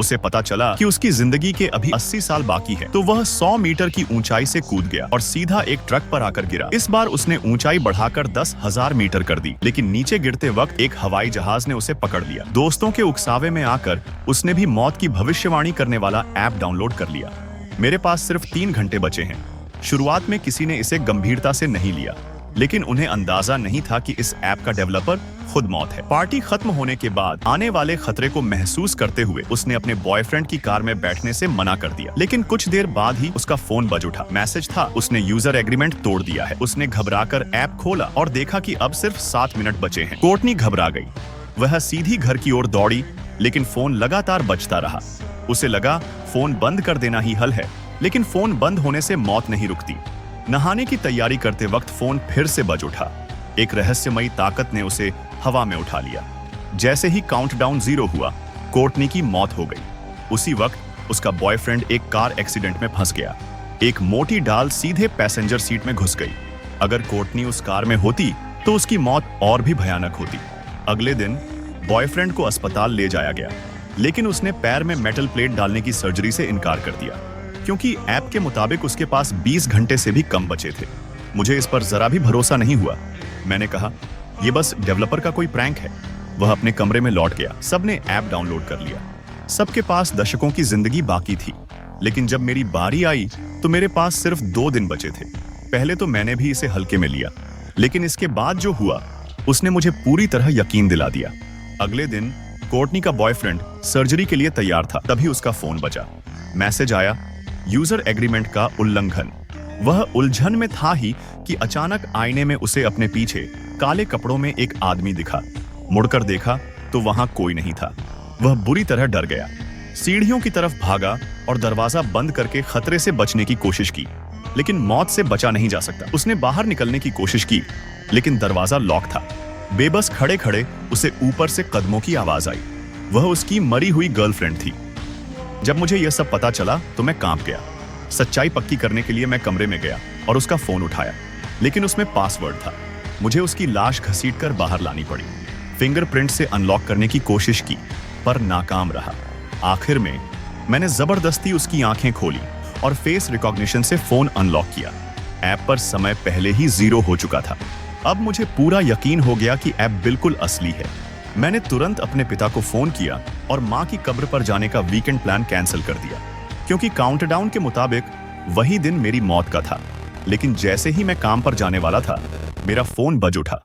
उसे पता चला कि उसकी जिंदगी के अभी 80 साल बाकी है, तो वह 100 मीटर की ऊंचाई से कूद गया और सीधा एक ट्रक पर आकर गिरा। इस बार उसने ऊंचाई बढ़ाकर 10,000 मीटर कर दी, लेकिन नीचे गिरते वक्त एक हवाई जहाज ने उसे पकड़ लिया। दोस्तों के उकसावे में आकर उसने भी मौत की भविष्यवाणी करने वाला ऐप डाउनलोड कर लिया। मेरे पास सिर्फ 3 घंटे बचे हैं। शुरुआत में किसी ने इसे गंभीरता से नहीं लिया, लेकिन उन्हें अंदाजा नहीं था कि इस ऐप का डेवलपर खुद मौत है। पार्टी खत्म होने के बाद आने वाले खतरे को महसूस करते हुए उसने अपने बॉयफ्रेंड की कार में बैठने से मना कर दिया, लेकिन कुछ देर बाद ही उसका फोन बज उठा। मैसेज था, उसने यूजर एग्रीमेंट तोड़ दिया है। उसने घबराकर ऐप खोला और देखा कि अब सिर्फ 7 मिनट बचे हैं। कोर्टनी घबरा गई। वह सीधी घर की ओर दौड़ी, लेकिन फोन लगातार बजता रहा। उसे लगा फोन बंद कर देना ही हल है, लेकिन फोन बंद होने से मौत नहीं रुकती। नहाने की तैयारी करते वक्त फोन फिर से बज उठा। एक रहस्यमयी ताकत ने उसे हवा में उठा लिया। जैसे ही काउंटडाउन 0 हुआ, कोर्टनी की मौत हो गई। उसी वक्त उसका बॉयफ्रेंड एक कार एक्सीडेंट में फंस गया। एक मोटी डाल सीधे पैसेंजर सीट में घुस गई। अगर कोर्टनी उस कार में होती तो उसकी मौत और भी भयानक होती। अगले दिन बॉयफ्रेंड को अस्पताल ले जाया गया, लेकिन उसने पैर में मेटल प्लेट डालने की सर्जरी से इनकार कर दिया, क्योंकि ऐप के मुताबिक उसके पास 20 घंटे से भी कम बचे थे। मुझे इस पर जरा भी भरोसा नहीं हुआ। मैंने कहा, ये बस डेवलपर का कोई प्रैंक है। वह अपने कमरे में लौट गया। सबने ऐप डाउनलोड कर लिया। सबके पास दशकों की जिंदगी बाकी थी, लेकिन जब मेरी बारी आई तो मेरे पास सिर्फ 2 दिन बचे थे। पहले तो मैंने भी इसे हल्के में लिया, लेकिन इसके बाद जो हुआ उसने मुझे पूरी तरह यकीन दिला दिया। अगले दिन कोर्टनी का बॉयफ्रेंड सर्जरी के लिए तैयार था, तभी उसका फोन बजा। मैसेज आया, यूजर एग्रीमेंट का उल्लंघन। वह उलझन में था ही कि अचानक आईने में उसे अपने पीछे काले कपड़ों में एक आदमी दिखा। मुड़कर देखा तो वहां कोई नहीं था। वह बुरी तरह डर गया। सीढ़ियों की तरफ भागा और दरवाजा बंद करके खतरे से बचने की कोशिश की, लेकिन मौत से बचा नहीं जा सकता। उसने बाहर निकलने की कोशिश की, लेकिन दरवाजा लॉक था। बेबस खड़े खड़े उसे ऊपर से कदमों की आवाज आई। वह उसकी मरी हुई गर्लफ्रेंड थी। जब मुझे यह सब पता चला तो मैं कांप गया। सच्चाई पक्की करने के लिए मैं कमरे में गया और उसका फोन उठाया, लेकिन उसमें पासवर्ड था। मुझे उसकी लाश घसीटकर बाहर लानी पड़ी। फिंगरप्रिंट से अनलॉक करने की कोशिश की, पर नाकाम रहा। आखिर में मैंने जबरदस्ती उसकी आंखें खोली और फेस रिकॉग्निशन से फोन अनलॉक किया। ऐप पर समय पहले ही 0 हो चुका था। अब मुझे पूरा यकीन हो गया कि ऐप बिल्कुल असली है। मैंने तुरंत अपने पिता को फोन किया और मां की कब्र पर जाने का वीकेंड प्लान कैंसिल कर दिया, क्योंकि काउंटडाउन के मुताबिक वही दिन मेरी मौत का था। लेकिन जैसे ही मैं काम पर जाने वाला था, मेरा फोन बज उठा।